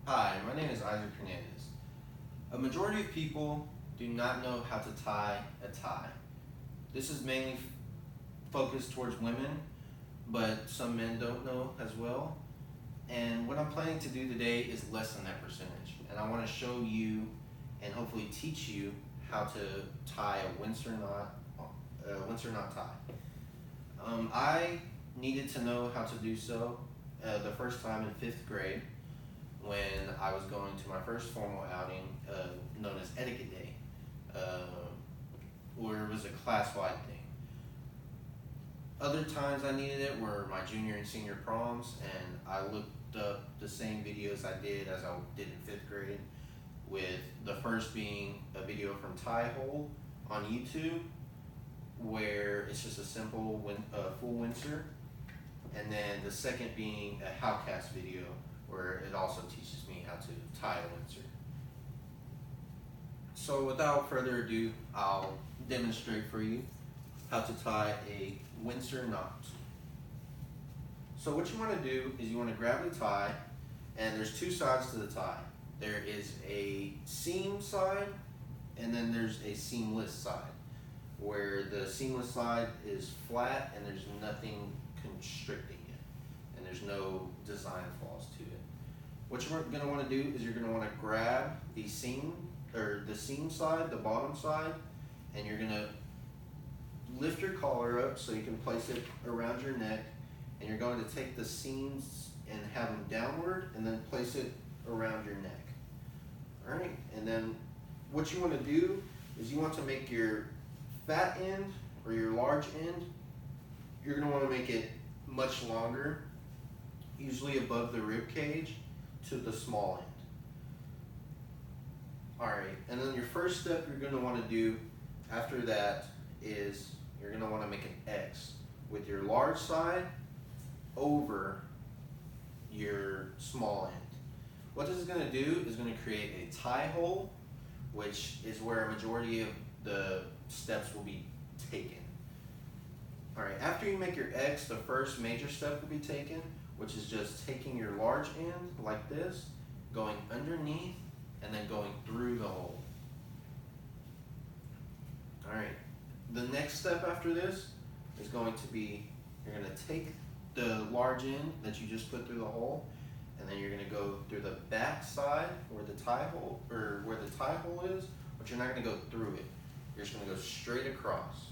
Hi, my name is Hernandez. A majority of people do not know how to tie a tie. This is mainly focused towards women, but some men don't know as well. And what I'm planning to do today is lessen that percentage. And I want to show you and hopefully teach you how to tie a Windsor knot tie. I needed to know how to do so the first time in 5th grade when I was going to my first formal outing known as Etiquette Day, where it was a class-wide thing. Other times I needed it were my junior and senior proms, and I looked up the same videos I did as I did in 5th grade, with the first being a video from Tie Hole on YouTube, where it's just a simple full Windsor, and then the second being a Howcast video where it also teaches me how to tie a Windsor. So without further ado, I'll demonstrate for you how to tie a Windsor knot. So what you want to do is you want to grab the tie, and there's two sides to the tie. There is a seam side, and then there's a seamless side, where the seamless side is flat and there's nothing constricting it, and there's no design flaws to it. What you're going to want to do is you're going to want to grab the seam, or the seam side, the bottom side, and you're going to lift your collar up so you can place it around your neck, and you're going to take the seams and have them downward and then place it around your neck. Alright, and then what you want to do is you want to make your fat end or your large end, you're going to want to make it much longer, usually above the rib cage, to the small end. Alright, and then your first step you're going to want to do after that is you're going to want to make an X with your large side over your small end. What this is going to do is going to create a tie hole, which is where a majority of the steps will be taken. Alright, after you make your X, the first major step will be taken, which is just taking your large end like this, going underneath, and then going through the hole. Alright, the next step after this is going to be, you're going to take the large end that you just put through the hole, and then you're going to go through the back side where the tie hole, or where the tie hole is, but you're not going to go through it. You're just going to go straight across.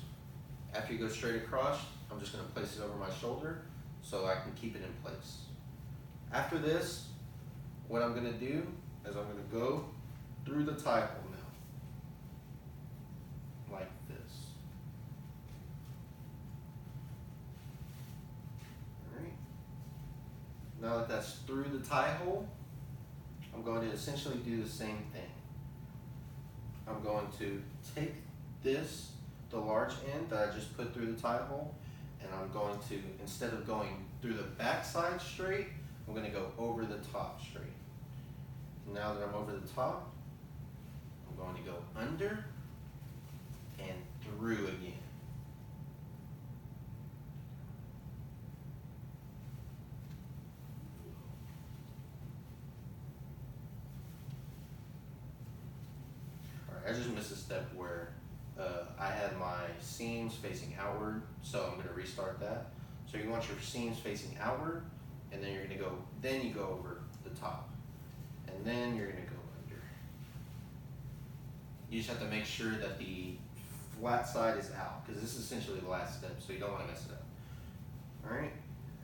After you go straight across, I'm just going to place it over my shoulder so I can keep it in place. After this, what I'm going to do is I'm going to go through the tie hole now, like this. Alright. Now that that's through the tie hole, I'm going to essentially do the same thing. I'm going to take this, the large end that I just put through the tie hole, and I'm going to, instead of going through the back side straight, I'm going to go over the top straight. Now that I'm over the top, I'm going to go under and through again. Alright, I just missed a step where I had my seams facing outward, so I'm going to restart that. So you want your seams facing outward, and then you're going to go, then you go over the top, and then you're going to go under. You just have to make sure that the flat side is out, because this is essentially the last step, so you don't want to mess it up. Alright,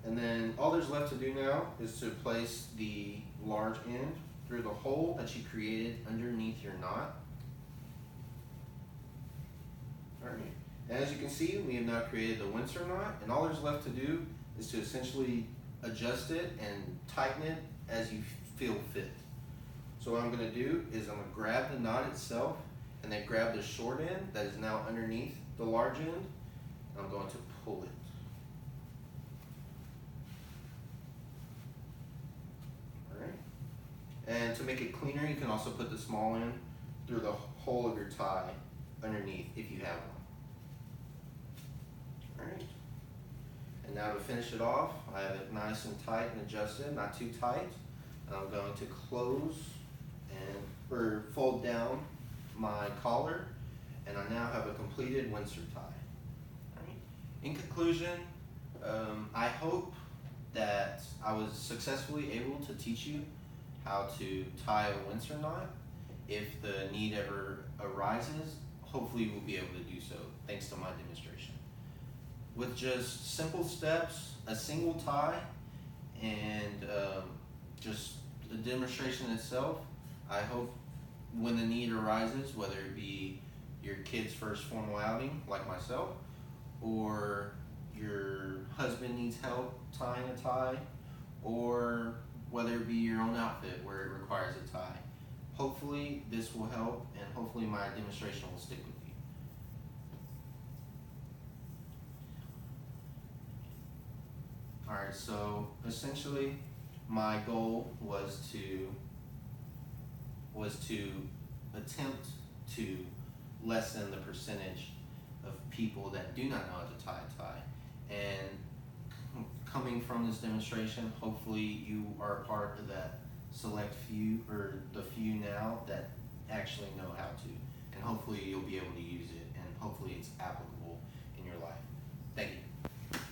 and then all there's left to do now is to place the large end through the hole that you created underneath your knot. Alright, and as you can see, we have now created the Windsor knot, and all there's left to do is to essentially adjust it and tighten it as you feel fit. So what I'm going to do is I'm going to grab the knot itself, and then grab the short end that is now underneath the large end, and I'm going to pull it. Alright, and to make it cleaner, you can also put the small end through the hole of your tie underneath if you have one. Alright, and now to finish it off, I have it nice and tight and adjusted, not too tight. I'm going to close or fold down my collar, and I now have a completed Windsor tie. Alright. In conclusion, I hope that I was successfully able to teach you how to tie a Windsor knot. If the need ever arises, hopefully we'll be able to do so thanks to my demonstration. With just simple steps, a single tie, and just the demonstration itself, I hope when the need arises, whether it be your kid's first formal outing like myself, or your husband needs help tying a tie, or whether it be your own outfit where it requires a tie, hopefully this will help, and hopefully my demonstration will stick with you. Alright, so essentially my goal was to attempt to lessen the percentage of people that do not know how to tie a tie. And coming from this demonstration, hopefully you are a part of that select few, or the few now that actually know how to. And hopefully you'll be able to use it, and hopefully it's applicable in your life.